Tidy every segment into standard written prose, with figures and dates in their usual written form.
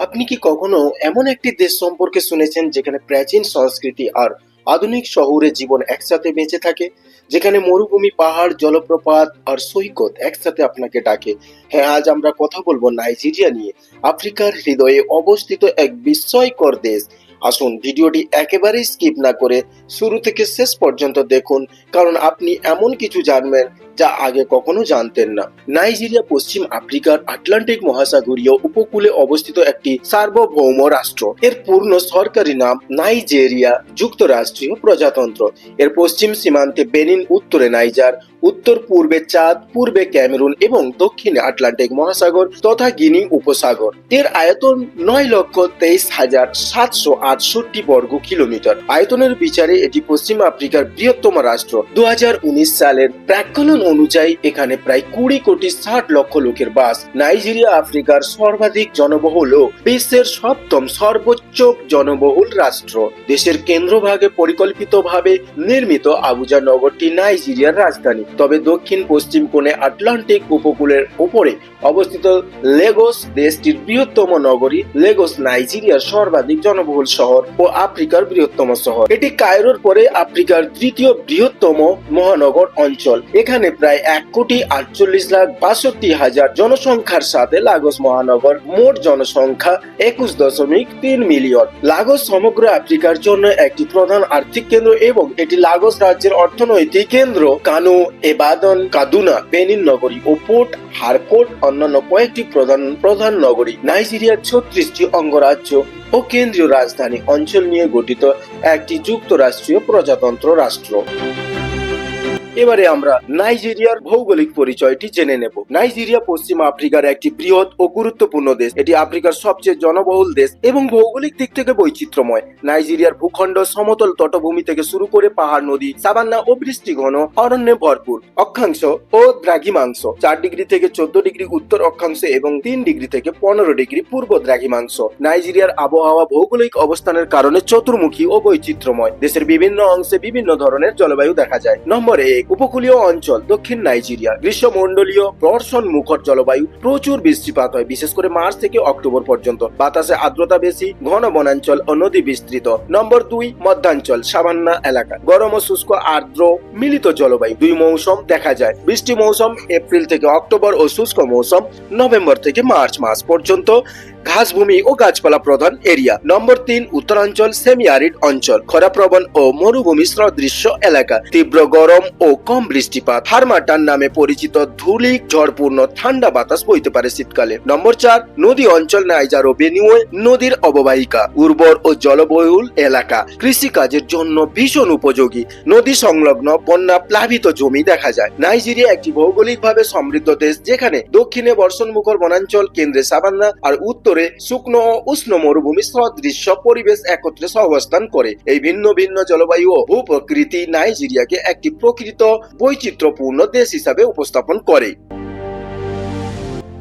আপনি কি কখনো এমন একটি দেশ সম্পর্কে শুনেছেন যেখানে প্রাচীন সংস্কৃতি আর আধুনিক শহুরে জীবন একসাথে বেঁচে থাকে, যেখানে মরুভূমি, পাহাড়, জলপ্রপাত আর সৈকত একসাথে আপনাকে ডাকে? হ্যাঁ, আজ আমরা কথা বলবো নাইজেরিয়া নিয়ে, আফ্রিকার হৃদয়ে অবস্থিত এক বিস্ময়কর দেশ। আসুন ভিডিওটি একেবারেই স্কিপ না করে শুরু থেকে শেষ পর্যন্ত দেখুন, কারণ আপনি এমন কিছু জানবেন যা আগে কখনো জানতেন না। নাইজেরিয়া পশ্চিম আফ্রিকার আটলান্টিক মহাসাগরীয় উপকূলে অবস্থিত একটি সার্বভৌম রাষ্ট্র। এর পূর্ণ সরকারি নাম নাইজেরিয়া যুক্তরাষ্ট্রীয় প্রজাতন্ত্র। এর পশ্চিম সীমান্তে বেনিন, উত্তরে নাইজার, উত্তর পূর্বে চাঁদ, পূর্বে ক্যামেরুন এবং দক্ষিণে আটলান্টিক মহাসাগর তথা গিনি উপসাগর। এর আয়তন 9,23,768 বর্গ কিলোমিটার। আয়তনের বিচারে এটি পশ্চিম আফ্রিকার বৃহত্তম রাষ্ট্র। 2019 সালের প্রাক্কলন অনুযায়ী এখানে প্রায় 20,60,00,000 লোকের বাস। নাইজেরিয়া আফ্রিকার সর্বাধিক জনবহুল ও বিশ্বের সপ্তম সর্বোচ্চ জনবহুল রাষ্ট্র। দেশের কেন্দ্রভাগে পরিকল্পিতভাবে নির্মিত আবুজা নগরটি নাইজেরিয়ার রাজধানী। তবে দক্ষিণ পশ্চিম কোণে আটলান্টিক উপকূলের উপরে অবস্থিত লেগোস দেশটির বৃহত্তম নগরী। লেগোস নাইজেরিয়ার সর্বাধিক জনবহুল শহর ও আফ্রিকার বৃহত্তম শহর। এটি কায়রোর পরে আফ্রিকার তৃতীয় বৃহত্তম মহানগর অঞ্চল। এখানে প্রায় 1,48,62,000 জনসংখ্যার সাথে লাগোস মহানগর মোট জনসংখ্যা 21.3 মিলিয়ন। লাগোস সমগ্র আফ্রিকার জন্য একটি প্রধান আর্থিক কেন্দ্র এবং এটি লাগোস রাজ্যের অর্থনৈতিক কেন্দ্র। কানো, এবাদন, কাদুনা, বেনিন নগরী ও পোর্ট হারকোর্ট অন্যান্য কয়েকটি প্রধান নগরী। নাইজেরিয়ার 36টি অঙ্গরাজ্য ও কেন্দ্রীয় রাজধানী অঞ্চল নিয়ে গঠিত একটি যুক্তরাষ্ট্রীয় প্রজাতন্ত্র রাষ্ট্র। এবারে আমরা নাইজেরিয়ার ভৌগোলিক পরিচয়টি জেনে নেব। নাইজেরিয়া পশ্চিম আফ্রিকার একটি বৃহৎ ও গুরুত্বপূর্ণ দেশ। এটি আফ্রিকার সবচেয়ে জনবহুল দেশ এবং ভৌগোলিক দিক থেকে বৈচিত্র্যময়। নাইজেরিয়ার ভূখণ্ড সমতল তটভূমি থেকে শুরু করে পাহাড়, নদী, সাভান্না ও বৃষ্টিঘন অরণ্যে ভরপুর। অক্ষাংশ ও দ্রাঘিমাংশ 4 ডিগ্রি থেকে 14 ডিগ্রি উত্তর অক্ষাংশে এবং 3 ডিগ্রি থেকে 15 ডিগ্রি পূর্ব দ্রাঘিমাংশ। নাইজেরিয়ার আবহাওয়া ভৌগোলিক অবস্থানের কারণে চতুর্মুখী ও বৈচিত্র্যময়। দেশের বিভিন্ন অংশে বিভিন্ন ধরনের জলবায়ু দেখা যায়। নম্বর 1, উপকূলীয় অঞ্চল। দক্ষিণ নাইজেরিয়া গ্রীষ্মমণ্ডলীয় বর্ষণ মুখর জলবায়ু। প্রচুর বৃষ্টিপাত হয়, বিশেষ করে মার্চ থেকে অক্টোবর পর্যন্ত। বাতাসে আর্দ্রতা বেশি, ঘন বনাঞ্চল ও নদী বিস্তৃত। নম্বর 2, মধ্যাঞ্চল সাভান্না এলাকা। গরম ও শুষ্ক আর্দ্র মিলিত জলবায়ু। 2 মৌসুম দেখা যায়। বৃষ্টি মৌসুম এপ্রিল থেকে অক্টোবর ও শুষ্ক মৌসুম নভেম্বর থেকে মার্চ মাস পর্যন্ত। ঘাসভূমি ও গাছপালা প্রধান এরিয়া। নম্বর 3, উত্তরাঞ্চল সেমি আরিড অঞ্চল। খরাপ্রবণ ও মরুভূমি সদৃশ্য এলাকা। তীব্র গরম ও কম বৃষ্টিপাত। হারমাটান নামে পরিচিত ধূলিক ঝড়পূর্ণ ঠান্ডা বাতাস বইতে পারে শীতকালে। নম্বর 4, নদী অঞ্চল। নাইজার ও বেনিওয়ে নদীর অববাহিকা। উর্বর ও জলবহুল এলাকা। কৃষিকাজের জন্য ভীষণ উপযোগী। নদী সংলগ্ন বন্যা প্লাবিত জমি দেখা যায়। নাইজেরিয়া একটি ভৌগোলিকভাবে সমৃদ্ধ দেশ, যেখানে দক্ষিণে বর্ষণমুখর বনাঞ্চল, কেন্দ্রে সাভান্না আর উত্তরে শুকনো ও উষ্ণ মরুভূমি সদৃশ্য পরিবেশ একত্রে সহাবস্থান করে। এই ভিন্ন ভিন্ন জলবায়ু ও ভূপ্রকৃতি নাইজেরিয়াকে একটি প্রকৃত বৈচিত্র্যপূর্ণ দেশ হিসাবে উপস্থাপন করে।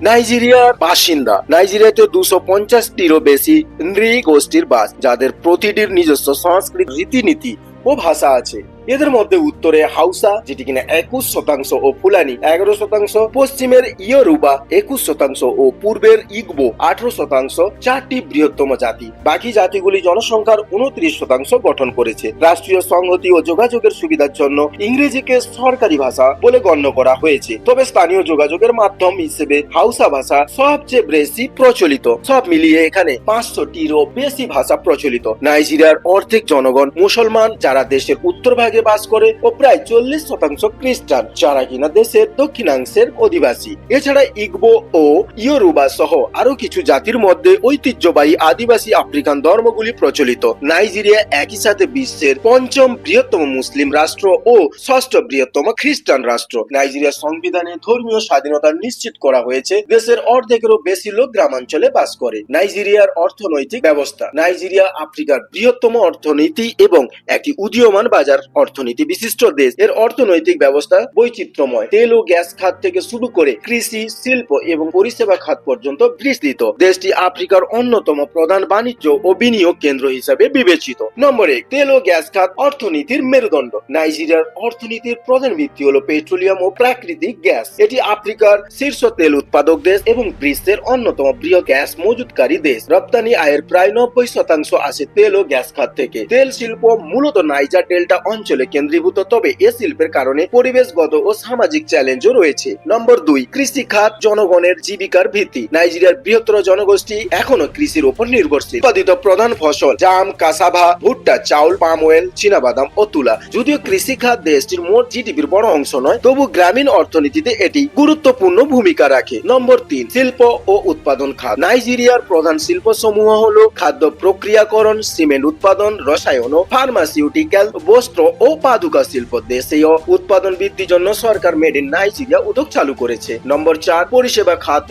নাইজেরিয়ার বাসিন্দা। নাইজেরিয়াতে 250টিরও বেশি নৃগোষ্ঠীর বাস, যাদের প্রতিটির নিজস্ব সংস্কৃতি, রীতিনীতি ও ভাষা আছে। এদের মধ্যে উত্তরে হাউসা, যেটি কিনা 21% ও ফুলানি 11%, পশ্চিমের ইয়োরুবা 21% ও পূর্বের ইগবো 18%, 4টি বৃহত্তম জাতি। বাকি জাতিগুলি জনসংখ্যার 29% গঠন করেছে। রাষ্ট্রীয় সংহতি ও যোগাযোগের সুবিধার জন্য ইংরেজিকে সরকারি ভাষা বলে গণ্য করা হয়েছে। তবে স্থানীয় যোগাযোগের মাধ্যম হিসেবে হাউসা ভাষা সবচেয়ে বেশি প্রচলিত। সব মিলিয়ে এখানে 500টিরও বেশি ভাষা প্রচলিত। নাইজেরিয়ার অর্ধেক জনগণ মুসলমান, যারা দেশের উত্তরভাগে বাস করে, ও প্রায় 40% খ্রিস্টান, যারা কিনা দেশের দক্ষিণাংশের অধিবাসী। এছাড়া ইগবো ও ইয়োরুবা সহ আরো কিছু জাতির মধ্যে ঐতিহ্যবাহী আদিবাসী আফ্রিকান ধর্মগুলি প্রচলিত। নাইজেরিয়া একই সাথে বিশ্বের 5ম বৃহত্তম মুসলিম রাষ্ট্র ও 6ষ্ঠ বৃহত্তম খ্রিস্টান রাষ্ট্র। নাইজেরিয়ার সংবিধানে ধর্মীয় স্বাধীনতা নিশ্চিত করা হয়েছে। দেশের অর্ধেকেরও বেশি লোক গ্রামাঞ্চলে বাস করে। নাইজেরিয়ার অর্থনৈতিক ব্যবস্থা। নাইজেরিয়া আফ্রিকার বৃহত্তম অর্থনীতি এবং একটি উদীয়মান বাজার অর্থনীতি বিশিষ্ট দেশ। এর অর্থনৈতিক ব্যবস্থা বৈচিত্র্যময়, তেল ও গ্যাস খাত থেকে শুরু করে কৃষি, শিল্প এবং পরিষেবা খাত পর্যন্ত বিস্তৃত। দেশটি আফ্রিকার অন্যতম প্রধান বাণিজ্য ও বিনিয়োগ কেন্দ্র হিসাবে বিবেচিত। নম্বর 1, তেল ও গ্যাস খাত অর্থনীতির মেরুদণ্ড। নাইজেরিয়ার অর্থনীতির প্রধান ভিত্তি হলো পেট্রোলিয়াম ও প্রাকৃতিক গ্যাস। এটি আফ্রিকার শীর্ষ তেল উৎপাদক দেশ এবং বিশ্বের অন্যতম বৃহৎ গ্যাস মজুতকারী দেশ। রপ্তানি আয়ের প্রায় 90% আসে তেল ও গ্যাস খাত থেকে। তেল শিল্প মূলত নাইজার ডেল্টা অঞ্চলে কেন্দ্রীভূত, তবে এ শিল্পের কারণে পরিবেশগত ও সামাজিক চ্যালেঞ্জও রয়েছে। নম্বর 2, কৃষি খাত জনগণের জীবিকার ভিত্তি। নাইজেরিয়ার বৃহত্তর জনগোষ্ঠী এখনো কৃষির উপর নির্ভরশীল। উৎপাদিত প্রধান ফসল জাম, কাসাভা, ভুট্টা, চাউল, পাম অয়েল, চীনাবাদাম ও তুলা। যদিও কৃষি খাত দেশটির মোট জিডিপির বড় অংশ নয়, তবু গ্রামীণ অর্থনীতিতে এটি গুরুত্বপূর্ণ ভূমিকা রাখে। নম্বর 3, শিল্প ও উৎপাদন খাত। নাইজেরিয়ার প্রধান শিল্প সমূহ হলো খাদ্য প্রক্রিয়াকরণ, সিমেন্ট উৎপাদন, রসায়ন ও ফার্মাসিউটিক্যাল, বস্ত্র ও পাদুকা শিল্প। দেশীয় উৎপাদন বৃদ্ধির জন্য সরকার মেড ইন নাইজেরিয়া উদ্যোগ চালু করেছে। নম্বর 4, পরিষেবা খাত।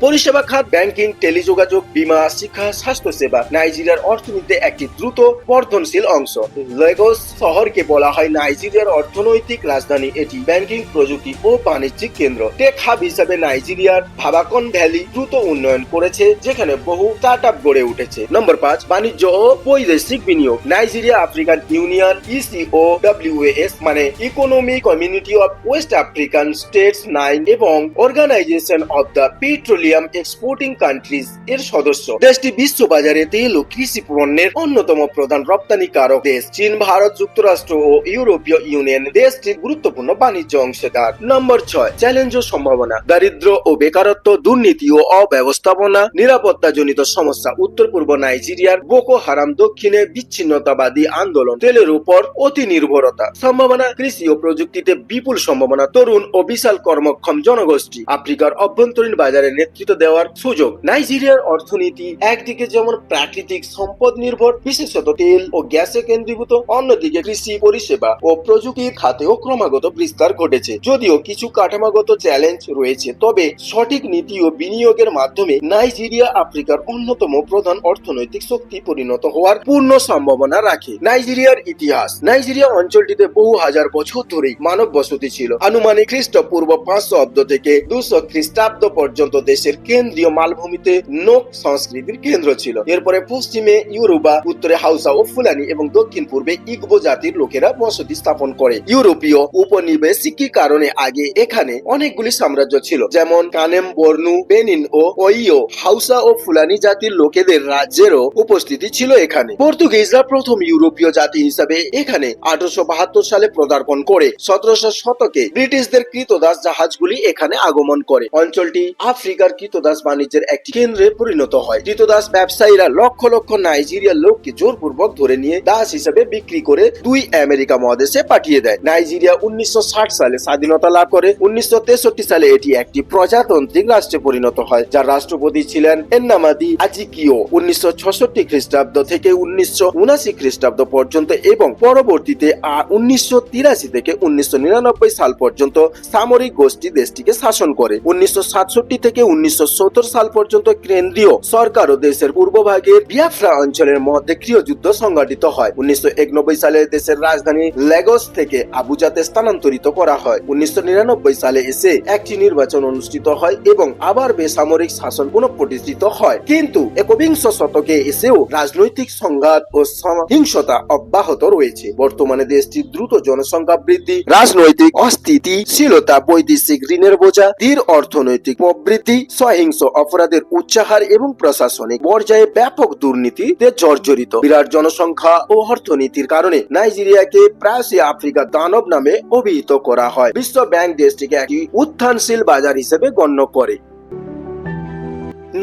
পরিষেবা খাত ব্যাংকিং, টেলিযোগাযোগ, বীমা, শিক্ষা, স্বাস্থ্য সেবা নাইজেরিয়ার অর্থনীতিতে একটি দ্রুত বর্ধনশীল অংশ। লেগোস শহরকে বলা হয় নাইজেরিয়ার অর্থনৈতিক রাজধানী। এটি ব্যাংকিং, প্রযুক্তি ও বাণিজ্যিক কেন্দ্র। টেক হাব হিসেবে নাইজেরিয়ার ভাবাকন ভ্যালি দ্রুত উন্নয়ন করেছে, যেখানে বহু স্টার্টআপ গড়ে উঠেছে। নম্বর 5, বাণিজ্য ও বৈদেশিক বিনিয়োগ। নাইজেরিয়া আফ্রিকান ইউনিয়ন ECOWAS মানে economic community of West African states 9 এবং organisation of the petroleum exporting countries এর সদস্য। দেশটি বিশ্ববাজারে তেল ও কৃষি পণ্যের অন্যতম প্রধান রপ্তানিকারক দেশ। চীন, ভারত, যুক্তরাষ্ট্র ও ইউরোপীয় ইউনিয়ন দেশটির গুরুত্বপূর্ণ বাণিজ্য অংশীদার। নম্বর 6, চ্যালেঞ্জ ও সম্ভাবনা। দারিদ্র্য ও বেকারত্ব, দুর্নীতি ও অব্যবস্থাপনা, নিরাপত্তাজনিত সমস্যা। উত্তর পূর্ব নাইজেরিয়ার বোকো হারাম, দক্ষিণে বিচ্ছিন্নতাবাদী আন্দোলন, তেলের উপর অতি নির্ভরতা। সম্ভাবনা, কৃষি ও প্রযুক্তিতে বিপুল সম্ভাবনা, তরুণ ও বিশাল কর্মক্ষম জনগোষ্ঠী, আফ্রিকার অভ্যন্তরীণ বাজারে নেতৃত্ব দেওয়ার সুযোগ। নাইজেরিয়ার অর্থনীতি একদিকে যেমন প্রাকৃতিক সম্পদ নির্ভর, বিশেষত তেল ও গ্যাসে কেন্দ্রীভূত, অন্যদিকে কৃষি, পরিষেবা ও প্রযুক্তির খাতেও ক্রমাগত বিস্তার ঘটেছে। যদিও কিছু কাঠামোগত চ্যালেঞ্জ রয়েছে, তবে সঠিক নীতি ও বিনিয়োগের মাধ্যমে নাইজেরিয়া আফ্রিকার অন্যতম প্রধান অর্থনৈতিক শক্তি পরিণত হওয়ার পূর্ণ সম্ভাবনা রাখে। নাইজেরিয়ার ইতিহাস। নাইজেরিয়া অঞ্চলটিতে বহু হাজার বছর ধরেই মানব বসতি ছিল। আনুমানিক খ্রিস্টপূর্ব 500 অব্দ থেকে 200 খ্রিস্টাব্দ পর্যন্ত দেশের কেন্দ্রীয় মালভূমিতে নোক সংস্কৃতির কেন্দ্র ছিল। এরপরে পশ্চিমে ইউরোবা, উত্তরে হাউসা ও ফুলানি এবং দক্ষিণ পূর্বে ইগবো জাতির লোকেরা বসতি স্থাপন করে। ইউরোপীয় উপনিবেশিকীর কারণে আগে এখানে অনেকগুলি সাম্রাজ্য ছিল, যেমন কানেম, বর্নু, বেনিন ও ওইও। হাউসা ও ফুলানি জাতির লোকেদের রাজ্যেরও উপস্থিতি ছিল এখানে। পর্তুগিজরা প্রথম ইউরোপীয় জাতি হিসাবে এখানে 1872 সালে পদার্পণ করে। 1700 শতকে ব্রিটিশদের কৃতদাস জাহাজগুলি এখানে আগমন করে। অঞ্চলটি আফ্রিকার কৃতদাস বাণিজ্যের একটি কেন্দ্রে পরিণত হয়। কৃতদাস ব্যবসায়ীরা লক্ষ লক্ষ নাইজেরিয়ার লোককে জোরপূর্বক ধরে নিয়ে দাস হিসেবে বিক্রি করে আমেরিকা মহাদেশে পাঠিয়ে দেয়। নাইজেরিয়া 1960 সালে স্বাধীনতা লাভ করে। 1963 সালে এটি একটি প্রজাতান্ত্রিক রাষ্ট্রে পরিণত হয়, যার রাষ্ট্রপতি ছিলেন এন্নামাদি আজিকিও। 1966 খ্রিস্টাব্দ থেকে 1979 খ্রিস্টাব্দ পর্যন্ত এবং পরবর্তীতে 1983 থেকে 1999 সাল পর্যন্ত সামরিক গোষ্ঠী দেশটিকে শাসন করে। 1967 থেকে 1970 সাল পর্যন্ত কেন্দ্রীয় সরকার ও দেশের পূর্বভাগের বিয়াফ্রা অঞ্চলের মধ্যে গৃহযুদ্ধ সংঘটিত হয়। 1991 সালে দেশের রাজধানী লেগোস থেকে আবুজাতে স্থানান্তরিত করা হয়। 1999 সালে এসে একটি নির্বাচন অনুষ্ঠিত হয় এবং আবার বেসামরিক শাসন পুনঃপ্রতিষ্ঠিত হয়। কিন্তু একবিংশ শতকে এসেও রাজনৈতিক সংঘাত ও সহিংসতা অব্যাহত রয়েছে। বর্তমানে দেশটির দ্রুত জনসংখ্যা বৃদ্ধি, রাজনৈতিক অস্থিতিশীলতা, বৈদেশিক ঋণের বোঝা, ধীর অর্থনৈতিক প্রবৃদ্ধি, সহিংস অপরাধের উচ্চাহার এবং প্রশাসনিক পর্যায়ে ব্যাপক দুর্নীতিতে জর্জরিত। বিরাট জনসংখ্যা ও অর্থনীতির কারণে নাইজেরিয়াকে প্রায়শই আফ্রিকার দানব নামে অভিহিত করা হয়। বিশ্ব ব্যাংক দেশটিকে একটি উত্থানশীল বাজার হিসেবে গণ্য করে।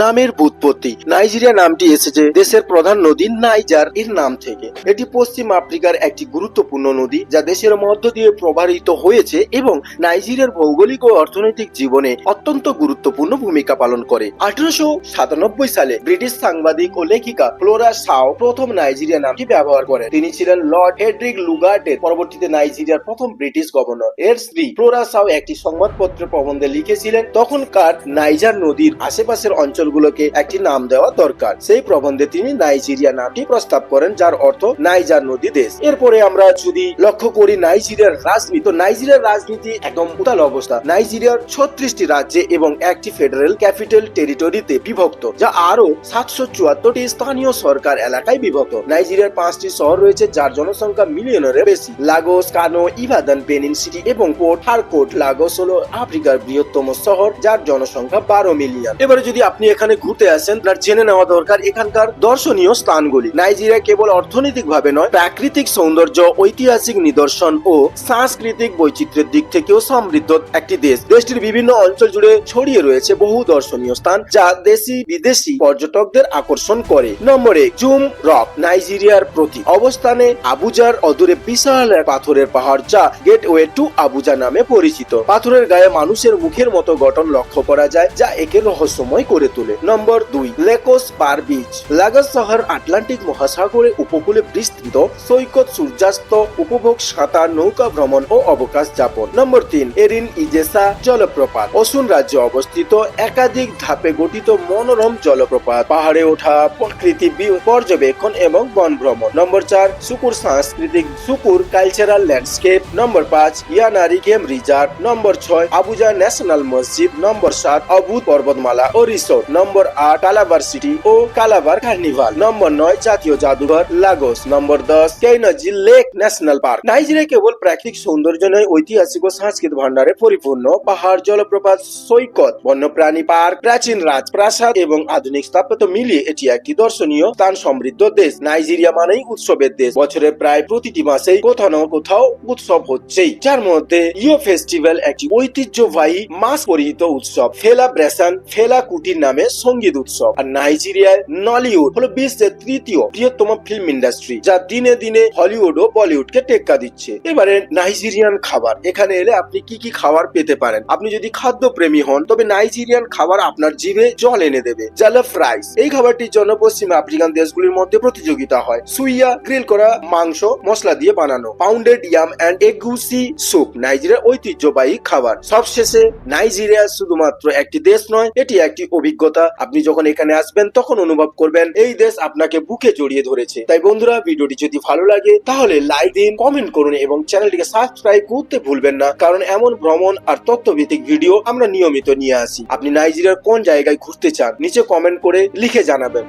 নামের উৎপত্তি। নাইজেরিয়া নামটি এসেছে দেশের প্রধান নদী নাইজার এর নাম থেকে। এটি পশ্চিম আফ্রিকার একটি গুরুত্বপূর্ণ নদী, যা দেশের মধ্য দিয়ে প্রবাহিত হয়েছে এবং নাইজেরিয়ার ভৌগোলিক ও অর্থনৈতিক জীবনে অত্যন্ত গুরুত্বপূর্ণ ভূমিকা পালন করে। 1897 সালে ব্রিটিশ সাংবাদিক ও লেখিকা ফ্লোরা শাও প্রথম নাইজেরিয়া নামটি ব্যবহার করেন। তিনি ছিলেন লর্ড হেড্রিক লুগার্টের পরবর্তীতে নাইজেরিয়ার প্রথম ব্রিটিশ গভর্নর। এর স্ত্রী ফ্লোরা শাও একটি সংবাদপত্রে প্রবন্ধে লিখেছিলেন, তখনকার নাইজার নদীর আশেপাশের অঞ্চল অঞ্চলগুলোকে একটি নাম দেওয়া দরকার। সেই প্রবন্ধে তিনি নাইজেরিয়া নামটি প্রস্তাব করেন, যার অর্থ নাইজার নদী দেশ। এরপরে আমরা যদি লক্ষ্য করি নাইজেরিয়ার রাজনীতি, তো নাইজেরিয়ার রাজনীতি একদম উতাল অবস্থা। নাইজেরিয়ার 36টি রাজ্যে এবং একটি ফেডারেল ক্যাপিটাল টেরিটরিতে বিভক্ত, যা আরো 774টি স্থানীয় সরকার এলাকায় বিভক্ত। নাইজেরিয়ার 5টি শহর রয়েছে যার জনসংখ্যা মিলিয়নের বেশি: লাগোস, কানো, ইবাদান, বেনিন সিটি এবং পোর্ট হারকোর্ট। লাগোস হলো আফ্রিকার বৃহত্তম শহর, যার জনসংখ্যা 12 মিলিয়ন। এবারে যদি আপনি এখানে ঘুরতে আসেন, তার জেনে নেওয়া দরকার এখানকার দর্শনীয় স্থানগুলি। নাইজেরিয়া কেবল অর্থনৈতিক ভাবে নয়, প্রাকৃতিক সৌন্দর্য, ঐতিহাসিক নিদর্শন ও সাংস্কৃতিক বৈচিত্র্যের দিক থেকেও সমৃদ্ধ একটি দেশ। দেশটির বিভিন্ন অঞ্চল জুড়ে ছড়িয়ে রয়েছে বহু দর্শনীয় স্থান, যা দেশি বিদেশি পর্যটকদের আকর্ষণ করে। নম্বর 1, জুম রক, নাইজেরিয়ার প্রতীক। অবস্থানে আবুজার অদূরে বিশাল এক পাথরের পাহাড়, যা গেটওয়ে টু আবুজা নামে পরিচিত। পাথরের গায়ে মানুষের মুখের মতো গঠন লক্ষ্য করা যায়, যা একে রহস্যময় করে তোলে। নম্বর 2, লেকোস পার বিচ। লাগোস শহর আটলান্টিক মহাসাগরে উপকূলে বিস্তৃত। সৈকত, সূর্যাস্ত উপভোগ, সাঁতার, নৌকা ভ্রমণ ও অবকাশ যাপন। নম্বর 3, এরিন ইজেসা জলপ্রপাত। অসুন রাজ্যে অবস্থিত একাধিক ধাপে গঠিত মনোরম জলপ্রপাত, পাহাড়ে ওঠা, প্রকৃতি পর্যবেক্ষণ এবং বন ভ্রমণ। নম্বর 4, সুকুর সাংস্কৃতিক সুকুর কালচারাল ল্যান্ডস্কেপ। নম্বর 5, ইয়ানারি গেম রিজার্ভ। নম্বর 6, আবুজা ন্যাশনাল মসজিদ। নম্বর 7, অবুদ পর্বতমালা ও রিসোর্ট। নম্বর 8, কালাবার সিটি ও কালাবার কার্নিভাল। নম্বর 9, জাতীয় জাদুঘর লাগোস। নম্বর 10, কেইনজি লেক ন্যাশনাল পার্ক। নাইজেরিয়া কেবল প্রাকৃতিক সৌন্দর্য নয়, ঐতিহাসিক ও সাংস্কৃতিক ভান্ডারে পরিপূর্ণ। পাহাড়, জলপ্রপাত, সৈকত, বন্যপ্রাণী পার্ক, প্রাচীন রাজপ্রাসাদ এবং আধুনিক স্থাপত্য মিলিয়ে এটি একটি দর্শনীয় স্থান সমৃদ্ধ দেশ। নাইজেরিয়া মানেই উৎসবের দেশ। বছরের প্রায় প্রতিটি মাসেই কোথাও না কোথাও উৎসব হচ্ছেই, যার মধ্যে ইয়ো ফেস্টিভ্যাল একটি ঐতিহ্যবাহী মাস পরিহিত উৎসব। ফেলা ব্রেসান ফেলা কুটির নামে সঙ্গীত উৎসব। আর নাইজেরিয়ার নলিউড হলো বিশ্বের তৃতীয় বৃহত্তম ফিল্ম ইন্ডাস্ট্রি, যা দিনে দিনে হলিউড ও বলিউডকে টেক্কা দিচ্ছে। এবারে নাইজেরিয়ান খাবার। এখানে এলে আপনি কি কি খাবার পেতে পারেন? আপনি যদি খাদ্য প্রেমী হন, তবে নাইজেরিয়ান খাবার আপনার জিভে জল এনে দেবে। জালাফ রাইস, এই খাবারটির জন্য পশ্চিম আফ্রিকান দেশগুলির মধ্যে প্রতিযোগিতা হয়। সুইয়া, গ্রিল করা মাংস মশলা দিয়ে বানানো। পাউন্ডেড ইয়াম এন্ড এগুসি স্যুপ, নাইজেরিয়ার ঐতিহ্যবাহী খাবার। সবশেষে, নাইজেরিয়া শুধুমাত্র একটি দেশ নয়, এটি একটি অভিজ্ঞতা। আপনি যখন এখানে আসবেন তখন অনুভব করবেন এই দেশ আপনাকে বুকে জড়িয়ে ধরেছে। তাই বন্ধুরা, ভিডিওটি যদি ভালো লাগে তাহলে লাইক দিন, কমেন্ট করুন এবং চ্যানেলটিকে সাবস্ক্রাইব করতে ভুলবেন না, কারণ এমন ভ্রমণ আর তথ্যভিত্তিক ভিডিও আমরা নিয়মিত নিয়ে আসি। আপনি নাইজেরিয়ার কোন জায়গায় ঘুরতে চান নিচে কমেন্ট করে লিখে জানাবেন।